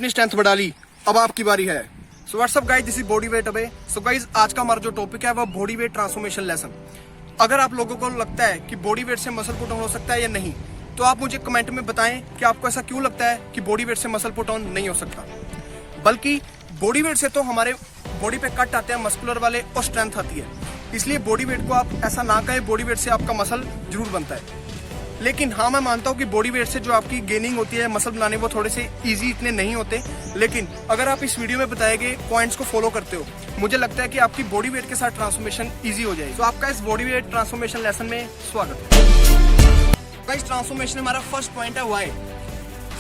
अपनी स्ट्रेंथ बढ़ा ली, अब आपकी बारी है। So what's up guys, this is body weight away. So guys, आज का हमारा जो टॉपिक है वो बॉडी वेट ट्रांसफॉर्मेशन लेसन। अगर आप लोगों को लगता है कि बॉडी वेट से मसल पुट ऑन हो सकता है या नहीं, तो आप मुझे कमेंट में बताएं कि आपको ऐसा क्यों लगता है कि बॉडी वेट से मसल पुट ऑन नहीं हो सकता। बल्कि बॉडी वेट से तो हमारे बॉडी पे कट आते हैं मस्कुलर वाले और स्ट्रेंथ आती है, इसलिए बॉडी वेट को आप ऐसा ना कहें, बॉडी वेट से आपका मसल जरूर बनता है। लेकिन हाँ, मैं मानता हूँ कि बॉडी वेट से जो आपकी गेनिंग होती है, मसल बनाने, वो थोड़े से इजी इतने नहीं होते। लेकिन अगर आप इस वीडियो में बताए गए पॉइंट्स को फॉलो करते हो, मुझे लगता है कि आपकी बॉडी वेट के साथ ट्रांसफॉर्मेशन इजी हो जाएगी। तो आपका इस बॉडी वेट ट्रांसफॉर्मेशन लेसन में स्वागत है। इस ट्रांसफॉर्मेशन हमारा फर्स्ट पॉइंट है व्हाई।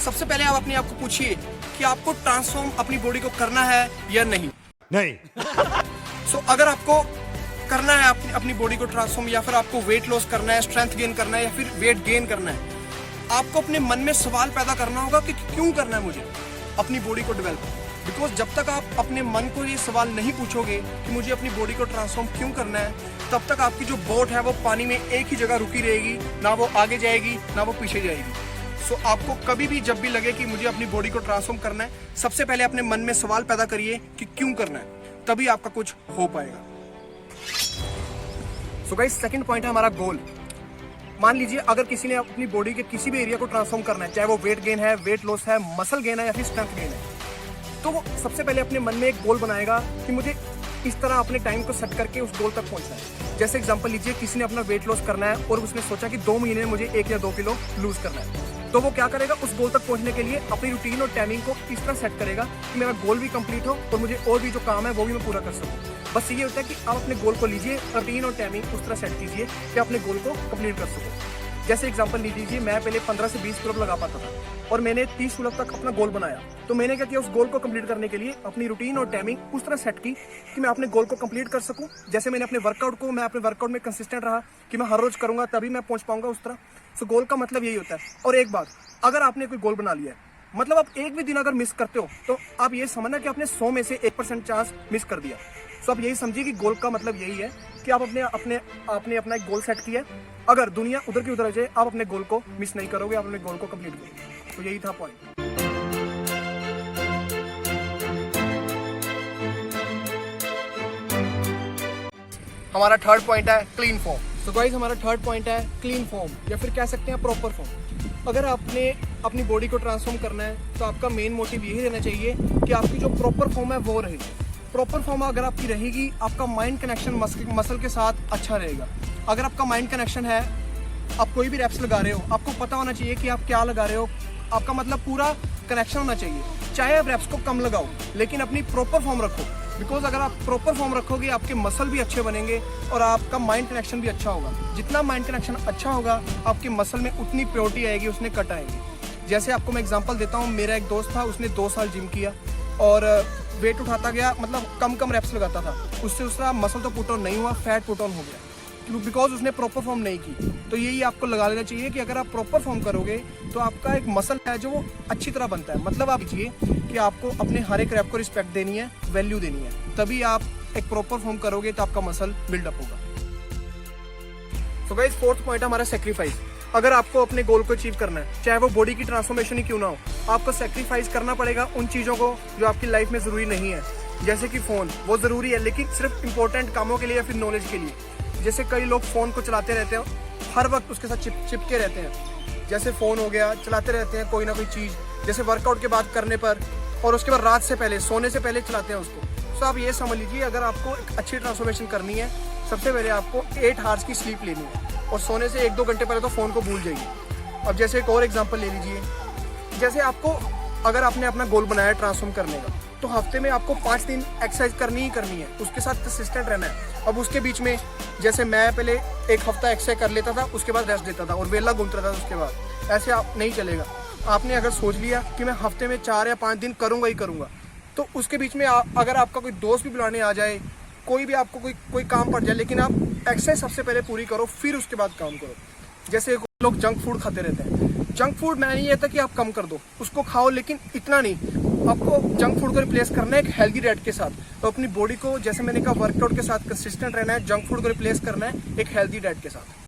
सबसे पहले आप अपने आप को पूछिए कि आपको ट्रांसफॉर्म अपनी बॉडी को करना है या नहीं। सो अगर आपको करना है अपनी बॉडी को ट्रांसफॉर्म, या फिर आपको वेट लॉस करना है, स्ट्रेंथ गेन करना है, या फिर वेट गेन करना है, आपको अपने मन में सवाल पैदा करना होगा कि क्यों करना है मुझे अपनी बॉडी को डेवलप। बिकॉज जब तक आप अपने मन को ये सवाल नहीं पूछोगे कि मुझे अपनी बॉडी को ट्रांसफॉर्म क्यों करना है, तब तक आपकी जो बोट है वो पानी में एक ही जगह रुकी रहेगी, ना वो आगे जाएगी ना वो पीछे जाएगी। सो आपको कभी भी जब भी लगे कि मुझे अपनी बॉडी को ट्रांसफॉर्म करना है, सबसे पहले अपने मन में सवाल पैदा करिए कि क्यों करना है, तभी आपका कुछ हो पाएगा। सो गाइस, सेकंड पॉइंट है हमारा गोल। मान लीजिए अगर किसी ने अपनी बॉडी के किसी भी एरिया को ट्रांसफॉर्म करना है, चाहे वो वेट गेन है, वेट लॉस है, मसल गेन है या फिर स्ट्रेंथ गेन है, तो वो सबसे पहले अपने मन में एक गोल बनाएगा कि मुझे इस तरह अपने टाइम को सेट करके उस गोल तक पहुंचना है। जैसे एग्जांपल लीजिए, किसी ने अपना वेट लॉस करना है और उसने सोचा कि 2 महीने में मुझे 1 या 2 किलो लूज करना है, तो वो क्या करेगा, उस गोल तक पहुंचने के लिए अपनी रूटीन और टाइमिंग को इस तरह सेट करेगा कि मेरा गोल भी कंप्लीट हो और मुझे और भी जो काम है वो भी मैं पूरा कर सकूं। बस ये होता है कि आप अपने गोल को लीजिए, रूटीन और टाइमिंग उस तरह सेट कीजिए कि अपने गोल को कंप्लीट कर सको। जैसे एग्जांपल लीजिए, मैं पहले 15 से 20 पुलअप लगा पाता था और मैंने 30 पुलअप तक अपना गोल बनाया। तो मैंने क्या किया, उस गोल को कंप्लीट करने के लिए अपनी रूटीन और टाइमिंग उस तरह सेट की कि मैं अपने गोल को कंप्लीट कर सकूं। जैसे मैंने अपने वर्कआउट में कंसिस्टेंट रहा कि मैं हर रोज करूंगा, तभी मैं पहुंच पाऊंगा उस तरह। सो गोल का मतलब यही होता है। और एक बात, अगर आपने कोई गोल बना लिया है, मतलब आप एक भी दिन अगर मिस करते हो, तो आप ये समझना कि आपने 100 में से 1% चांस मिस कर दिया। तो आप यही समझिए कि गोल का मतलब यही है कि आप आपने अपना एक गोल सेट किया है। अगर दुनिया उधर की उधर जाए, आप अपने गोल को मिस नहीं करोगे, आप अपने गोल को कंप्लीट करोगे। तो यही था पॉइंट। हमारा थर्ड पॉइंट है क्लीन फॉर्म। तो गाइस, हमारा थर्ड पॉइंट है क्लीन फॉर्म, या फिर कह सकते हैं प्रॉपर फॉर्म। अगर आपने अपनी बॉडी को ट्रांसफॉर्म करना है, तो आपका मेन मोटिव यही रहना चाहिए कि आपकी जो प्रॉपर फॉर्म है वो रहे। प्रॉपर फॉर्म अगर आपकी रहेगी, आपका माइंड कनेक्शन मसल के साथ अच्छा रहेगा। अगर आपका माइंड कनेक्शन है, आप कोई भी रैप्स लगा रहे हो, आपको पता होना चाहिए कि आप क्या लगा रहे हो, आपका मतलब पूरा कनेक्शन होना चाहिए। चाहे आप रैप्स को कम लगाओ, लेकिन अपनी प्रॉपर फॉर्म रखो। बिकॉज अगर आप प्रॉपर फॉर्म रखोगे, आपके मसल भी अच्छे बनेंगे और आपका माइंड कनेक्शन भी अच्छा होगा। जितना माइंड कनेक्शन अच्छा होगा, आपके मसल में उतनी प्योरिटी आएगी, उसने कट आएगी। जैसे आपको मैं एग्जांपल देता हूँ, मेरा एक दोस्त था, उसने 2 साल जिम किया और वेट उठाता गया, मतलब कम रैप्स लगाता था, उससे उसका मसल तो पुट ऑन नहीं हुआ, फैट पुट ऑन हो गया, बिकॉज उसने प्रॉपर फॉर्म नहीं की। तो यही आपको लगा लेना चाहिए कि अगर आप प्रॉपर फॉर्म करोगे, तो आपका एक मसल है जो वो अच्छी तरह बनता है। मतलब आप चाहिए कि आपको अपने हर एक रैप को रिस्पेक्ट देनी है, वैल्यू देनी है, तभी आप एक प्रॉपर फॉर्म करोगे तो आपका मसल बिल्डअप होगा। तो गाइस, फोर्थ पॉइंट है हमारा सेक्रीफाइस। अगर आपको अपने गोल को अचीव करना है, चाहे वो बॉडी की ट्रांसफॉर्मेशन ही क्यों ना हो, आपको सेक्रीफाइस करना पड़ेगा उन चीज़ों को जो आपकी लाइफ में ज़रूरी नहीं है। जैसे कि फ़ोन, वो ज़रूरी है लेकिन सिर्फ इंपॉर्टेंट कामों के लिए या फिर नॉलेज के लिए। जैसे कई लोग फ़ोन को चलाते रहते हैं, हर वक्त उसके साथ चिपके रहते हैं। जैसे फ़ोन हो गया, चलाते रहते हैं कोई ना कोई चीज़, जैसे वर्कआउट के बाद करने पर, और उसके बाद रात से पहले, सोने से पहले चलाते हैं उसको। सो आप ये समझ लीजिए, अगर आपको एक अच्छी ट्रांसफॉर्मेशन करनी है, सबसे पहले आपको 8 आवर्स की स्लीप लेनी है और सोने से 1-2 घंटे पहले तो फ़ोन को भूल जाइए। अब जैसे एक और एग्जांपल ले लीजिए, जैसे आपको अगर आपने अपना गोल बनाया है ट्रांसफॉर्म करने का, तो हफ्ते में आपको 5 दिन एक्सरसाइज करनी ही करनी है, उसके साथ कंसिस्टेंट रहना है। अब उसके बीच में, जैसे मैं पहले 1 हफ्ता एक्सरसाइज कर लेता था, उसके बाद रेस्ट देता था और वेला घूमता था उसके बाद, ऐसे आप नहीं चलेगा। आपने अगर सोच लिया कि मैं हफ्ते में 4 या 5 दिन करूँगा ही करूँगा, तो उसके बीच में अगर आपका कोई दोस्त भी बुलाने आ जाए, कोई भी आपको कोई काम पड़ जाए, लेकिन आप एक्सरसाइज सबसे पहले पूरी करो, फिर उसके बाद काम करो। जैसे लोग जंक फूड खाते रहते हैं, जंक फूड मैं नहीं कहता कि आप कम कर दो, उसको खाओ, लेकिन इतना नहीं। आपको जंक फूड को रिप्लेस करना है एक हेल्दी डाइट के साथ। तो अपनी बॉडी को, जैसे मैंने कहा, वर्कआउट के साथ कंसिस्टेंट रहना है, जंक फूड को रिप्लेस करना है एक हेल्दी डाइट के साथ।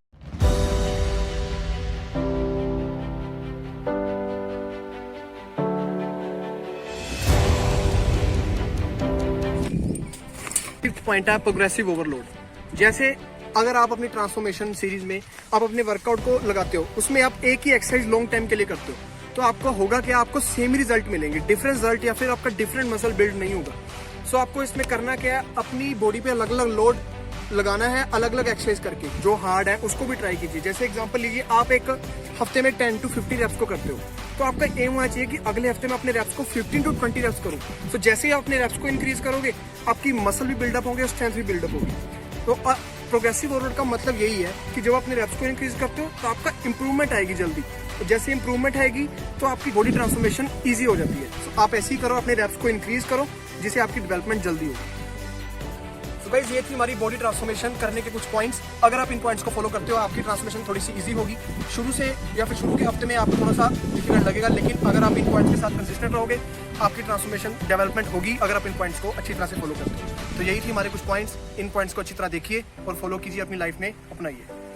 फिफ्थ पॉइंट है प्रोग्रेसिव ओवरलोड। जैसे अगर आप अपनी ट्रांसफॉर्मेशन सीरीज में आप अपने वर्कआउट को लगाते हो, उसमें आप एक ही एक्सरसाइज लॉन्ग टाइम के लिए करते हो, तो आपको होगा कि आपको सेम रिजल्ट मिलेंगे, डिफरेंट रिजल्ट, या फिर आपका डिफरेंट मसल बिल्ड नहीं होगा। सो आपको इसमें करना क्या है, अपनी बॉडी पे अलग अलग लोड लगाना है, अलग अलग एक्सरसाइज करके। जो हार्ड है उसको भी ट्राई कीजिए। जैसे एग्जांपल लीजिए, आप एक हफ्ते में 10 to 50 रेप्स को करते हो, तो आपका एम होना चाहिए कि अगले हफ्ते में अपने रेप्स को 15 to 20 रेप्स करूँ। तो जैसे ही आप अपने रेप्स को इंक्रीज करोगे, आपकी मसल भी बिल्डअप होंगे और स्ट्रेंथ भी बिल्डअप होगी। तो प्रोग्रेसिव ओवरलोड का मतलब यही है कि जब आप अपने रेप्स को इंक्रीज करते हो तो आपका इंप्रूवमेंट आएगी जल्दी। तो जैसे इंप्रूवमेंट आएगी तो आपकी बॉडी ट्रांसफॉर्मेशन ईजी हो जाती है। तो आप ऐसे ही करो, अपने रेप्स को इंक्रीज करो, जिससे आपकी डेवलपमेंट जल्दी होगी। तो गाइस, ये थी हमारी बॉडी ट्रांसफॉर्मेशन करने के कुछ पॉइंट्स। अगर आप इन पॉइंट्स को फॉलो करते हो, आपकी ट्रांसफॉर्मेशन थोड़ी सी इजी होगी। शुरू से या फिर शुरू के हफ्ते में आपको थोड़ा सा डिफिकल्ट लगेगा, लेकिन अगर आप इन पॉइंट्स के साथ कंसिस्टेंट रहोगे, आपकी ट्रांसफॉर्मेशन डेवलपमेंट होगी अगर आप इन पॉइंट्स को अच्छी तरह से फॉलो करते हो। तो यही थी हमारे कुछ पॉइंट्स। इन पॉइंट्स को अच्छी तरह देखिए और फॉलो कीजिए, अपनी लाइफ में अपनाइए।